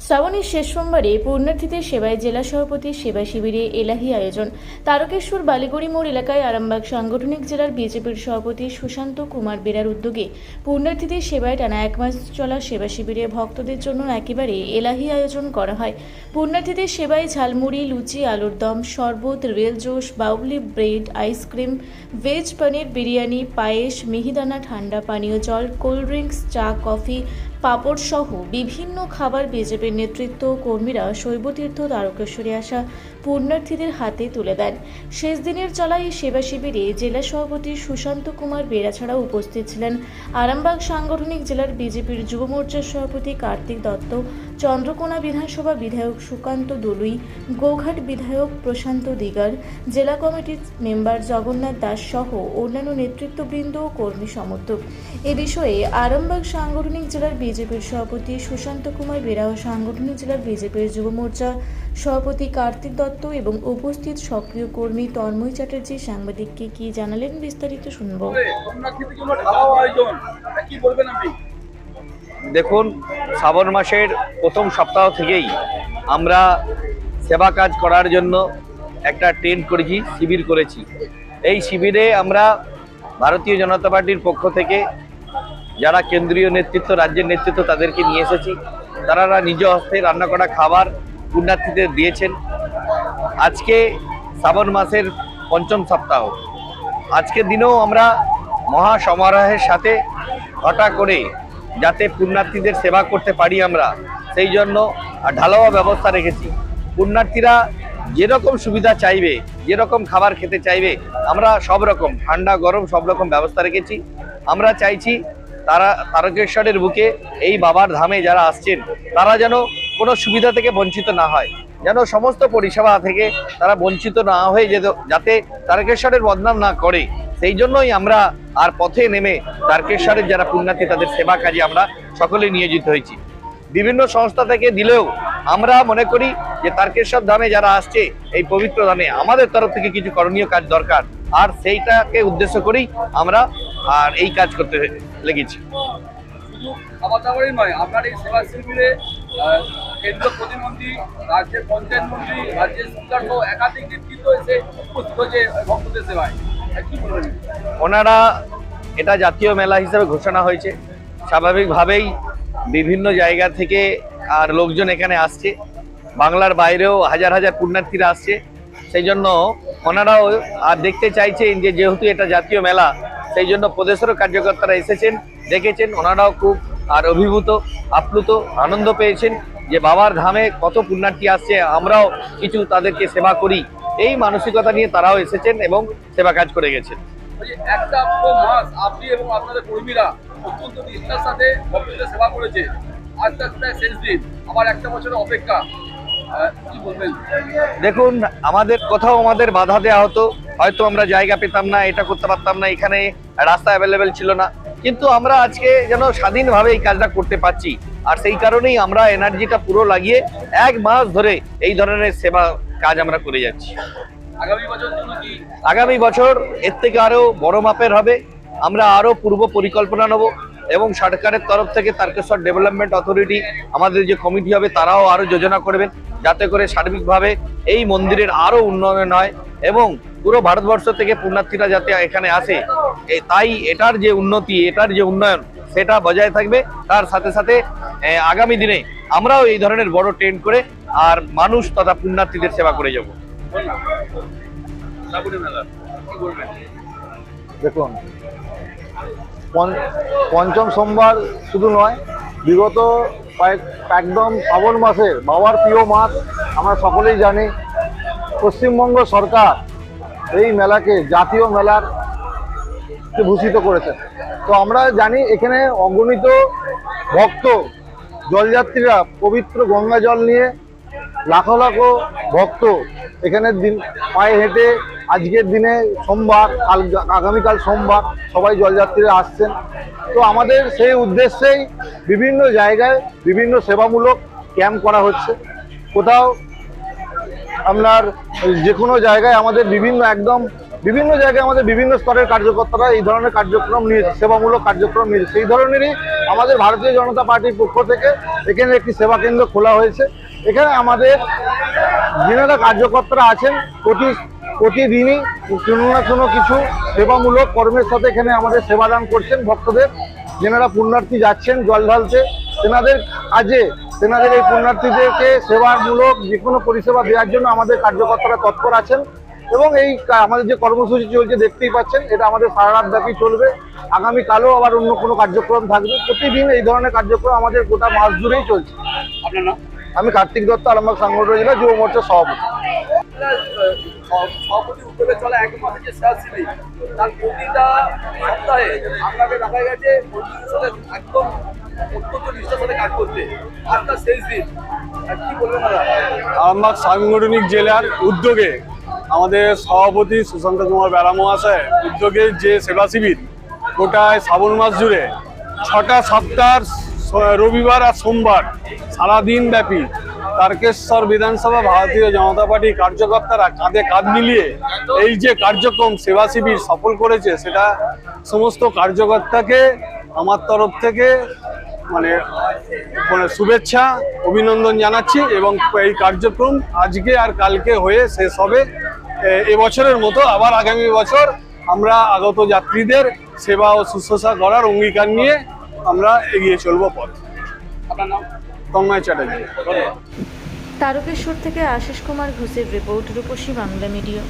শ্রাবণের শেষ সোমবারে পুণ্যার্থীদের সেবায় জেলা সভাপতির সেবা শিবিরে এলাহি আয়োজন। তারকেশ্বর বালিগড়ি মোড় এলাকায় আরামবাগ সাংগঠনিক জেলার বিজেপির সভাপতি সুশান্ত কুমার বেরার উদ্যোগে পুণ্যার্থীদের সেবায় টানা এক মাস চলা সেবা শিবিরে ভক্তদের জন্য একেবারে এলাহি আয়োজন করা হয়। পুণ্যার্থীদের সেবায় ঝালমুড়ি, লুচি, আলুর দম, শরবত, রেল জোশ, বাউলি ব্রেড, আইসক্রিম, ভেজ পনির, বিরিয়ানি, পায়েস, মিহিদানা, ঠান্ডা পানীয় জল, কোল্ড ড্রিঙ্কস, চা, কফি, পাঁপড় সহ বিভিন্ন খাবার বিজেপির নেতৃত্ব কর্মীরা শৈবতীর্থ তারকেশ্বরে আসা পুণ্যার্থীদের হাতে তুলে দেন। শেষ দিনের চলা এই সেবা শিবিরে জেলা সভাপতি সুশান্ত কুমার বেরা ছাড়াও উপস্থিত ছিলেন আরামবাগ সাংগঠনিক জেলার বিজেপির যুব মোর্চার সভাপতি কার্তিক দত্ত, চন্দ্রকোনা বিধানসভা বিধায়ক সুকান্ত দলুই, গোঘাট বিধায়ক প্রশান্ত দিগার, জেলা কমিটির মেম্বার জগন্নাথ দাস সহ অন্যান্য নেতৃত্ববৃন্দ ও কর্মী সমর্থক। এ বিষয়ে আরামবাগ সাংগঠনিক জেলার বিজেপির সভাপতি সুশান্ত কুমার বেরা ও সাংগঠনিক জেলার বিজেপির যুব মোর্চা সভাপতি কার্তিক দত্ত এবং উপস্থিত সক্রিয় কর্মী তন্ময় চ্যাটার্জি সাংবাদিককে কি জানালেন বিস্তারিত শুনব। দেখুন, শ্রাবণ মাসের প্রথম সপ্তাহ থেকেই আমরা সেবা কাজ করার জন্য একটা টেন্ট করেছি, শিবির করেছি। এই শিবিরে আমরা ভারতীয় জনতা পার্টির পক্ষ থেকে যারা কেন্দ্রীয় নেতৃত্ব, রাজ্যের নেতৃত্ব তাদেরকে নিয়ে এসেছি। তারা নিজ হস্তে রান্না করা খাবার পুণ্যার্থীদের দিয়েছেন। আজকে শ্রাবণ মাসের পঞ্চম সপ্তাহ, আজকের দিনেও আমরা মহা সমারোহের সাথে ঘটা করে যাতে পুণ্যার্থীদের সেবা করতে পারি আমরা, সেই জন্য ঢালাও ব্যবস্থা রেখেছি। পুণ্যার্থীরা যেরকম সুবিধা চাইবে, যেরকম খাবার খেতে চাইবে, আমরা সব রকম ঠান্ডা গরম সব রকম ব্যবস্থা রেখেছি। আমরা চাইছি তারা তারকেশ্বরের বুকে এই বাবার ধামে যারা আসছেন তারা যেন কোনো সুবিধা থেকে বঞ্চিত না হয়, যেন সমস্ত পরিষেবা থেকে তারা বঞ্চিত না হয়ে যাতে তারকেশ্বরের বদনাম না করে, সেই জন্যই আমরা আর পথে নেমে তারকেশ্বরের যারা পুণ্যার্থী তাদের সেবা কাজে আমরা সকলে নিয়োজিত হয়েছি। বিভিন্ন সংস্থা থেকে দিলেও আমরা মনে করি যে তারকেশ্বর ধামে যারা আসছে এই পবিত্র ধামে আমাদের তরফ থেকে কিছু করণীয় কাজ দরকার, আর সেইটাকে উদ্দেশ্য করেই আমরা আর এই কাজ করতে লেগেছি। শুধু খাবার দাবারই নয়, আপনার এই সেবা শিবিরে কেন্দ্রীয় প্রতিমন্ত্রী, রাজ্যের পঞ্চায়েত মন্ত্রী, রাজ্যের সরকার সহ একাধিক নেতৃত্ব এসে উপস্থিত হয়েছে ভক্তদের সেবায়। কি বলবেন? ওনারা এটা জাতীয় মেলা হিসেবে ঘোষণা হয়েছে, স্বাভাবিকভাবেই বিভিন্ন জায়গা থেকে আর লোকজন এখানে আসছে, বাংলার বাইরেও হাজার হাজার পুণ্যার্থীরা আসছে। সেই জন্য ওনারাও আর দেখতে চাইছেন যে যেহেতু এটা জাতীয় মেলা, সেই জন্য প্রদেশেরও কার্যকর্তারা এসেছেন, দেখেছেন, ওনারাও খুব আর অভিভূত, আপ্লুত, আনন্দ পেয়েছেন যে বাবার ধামে কত পুণ্যার্থী আসছে, আমরাও কিছু তাদেরকে সেবা করি, এই মানসিকতা নিয়ে তারাও এসেছেন এবং সেবা কাজ করে গেছেন। একটা মাস আপনি এবং আপনাদের কর্মীরা অত্যন্ত নিষ্ঠার সাথে ভক্তদের সেবা করেছে, আজকে প্রায় শেষ দিন, আবার একটা বছরের অপেক্ষা, কি বলবেন? দেখুন, আমাদের বাধা দেওয়া হতো, হয়তো আমরা জায়গা পেতাম না, এটা করতে পারতাম না, এখানে রাস্তা অ্যাভেলেবেল ছিল না, কিন্তু আমরা আজকে যেন স্বাধীনভাবে এই কাজটা করতে পারছি। আর সেই কারণেই আমরা এনার্জিটা পুরো লাগিয়ে এক মাস ধরে এই ধরনের সেবা কাজ আমরা করে যাচ্ছি। আগামী বছর এর থেকে আরো বড় মাপের হবে। আমরা আরো পূর্ব পরিকল্পনা নেব এবং সরকারের তরফ থেকে তারকেশ্বর ডেভেলপমেন্ট অথরিটি, আমাদের যে কমিটি হবে, তারাও আরো যোজনা করবেন যাতে করে সার্বিকভাবে এই মন্দিরের আরো উন্নয়ন হয় এবং পুরো ভারতবর্ষ থেকে পুণ্যার্থীরা যাতে এখানে আসে, তাই এটার যে উন্নতি, এটার যে উন্নয়ন সেটা বজায় থাকবে। তার সাথে সাথে আগামী দিনে আমরাও এই ধরনের বড় টেন্ট করে আর মানুষ তথা পুণ্যার্থীদের সেবা করে যাব। দেখুন, পঞ্চম সোমবার শুধু নয়, বিগত একদম শ্রাবণ মাসের বাবার প্রিয় মাস আমরা সকলেই জানি। পশ্চিমবঙ্গ সরকার এই মেলাকে জাতীয় মেলার ভূষিত করেছে। তো আমরা জানি এখানে অগণিত ভক্ত জলযাত্রীরা পবিত্র গঙ্গা জল নিয়ে লাখো লাখো ভক্ত এখানে পায়ে হেঁটে আজকের দিনে সোমবার, আগামীকাল সোমবার সবাই জলযাত্রীরা আসছেন। তো আমাদের সেই উদ্দেশ্যেই বিভিন্ন জায়গায় বিভিন্ন সেবামূলক ক্যাম্প করা হচ্ছে। কোথাও আপনার যে কোনো জায়গায় আমাদের বিভিন্ন একদম বিভিন্ন জায়গায় আমাদের বিভিন্ন স্তরের কার্যকর্তারা এই ধরনের কার্যক্রম নিয়েছে, সেবামূলক কার্যক্রম নিয়েছে। সেই ধরনেরই আমাদের ভারতীয় জনতা পার্টির পক্ষ থেকে এখানে একটি সেবা কেন্দ্র খোলা হয়েছে। এখানে আমাদের যিনারা কার্যকর্তারা আছেন প্রতিদিনই কোনো না কোনো কিছু সেবামূলক কর্মের সাথে এখানে আমাদের সেবাদান করছেন ভক্তদের। যেনারা পুণ্যার্থী যাচ্ছেন জল ঢালতে, তেনাদের কাজে তেনাদের এই পুণ্যার্থীদেরকে সেবামূলক যে কোনো পরিষেবা দেওয়ার জন্য আমাদের কার্যকর্তারা তৎপর আছেন। এবং এই আমাদের যে কর্মসূচি চলছে দেখতেই পাচ্ছেন, এটা আমাদের সারা রাত ব্যাপী চলবে। আগামীকালও আবার অন্য কোনো কার্যক্রম থাকবে। প্রতিদিন এই ধরনের কার্যক্রম আমাদের গোটা মাস জুড়েই চলছে। আপনার নাম? আমি কার্তিক দত্ত, আরামবাগ সাংগঠনিক জেলা যুব মোর্চার সভাপতি। সভাপতি উদ্যোগে চলা এক মাসের যে সেবা শিবির, তার প্রতিটা সপ্তাহে আপনাকে দেখা গেছে মন্দিরের সাথে একদম অত্যন্ত নিষ্ঠার সাথে কাজ করতে। আপনার শেষ দিন কি বলবেন দাদা? আরামবাগ সাংগঠনিক জেলার উদ্যোগে আমাদের সভাপতি সুশান্ত কুমার বেরা মহাশয় উদ্যোগে যে সেবা শিবির গোটায় শ্রাবণ মাস জুড়ে 6টা সপ্তাহ রবিবার আর সোমবার সারাদিন ব্যাপী তারকেশ্বর বিধানসভা ভারতীয় জনতা পার্টি কার্যকর্তারা কাঁধে কাঁধ মিলিয়ে এই যে কার্যক্রম সেবা শিবির সফল করেছে, সেটা সমস্ত কার্যকর্তাকে আমার তরফ থেকে মানে শুভেচ্ছা অভিনন্দন জানাচ্ছি। এবং এই কার্যক্রম আজকে আর কালকে হয়ে শেষ হবে। এবছরের মতো আবার আগামী বছর আমরা আগত যাত্রীদের সেবা ও শুশ্রূষা করার অঙ্গীকার নিয়ে আমরা এগিয়ে চলবো পথ। আপনার নাম? তন্ময় চ্যাটার্জি। তারকেশ্বর থেকে আশিস কুমার ঘোষের রিপোর্ট, রূপসী বাংলা মিডিয়া।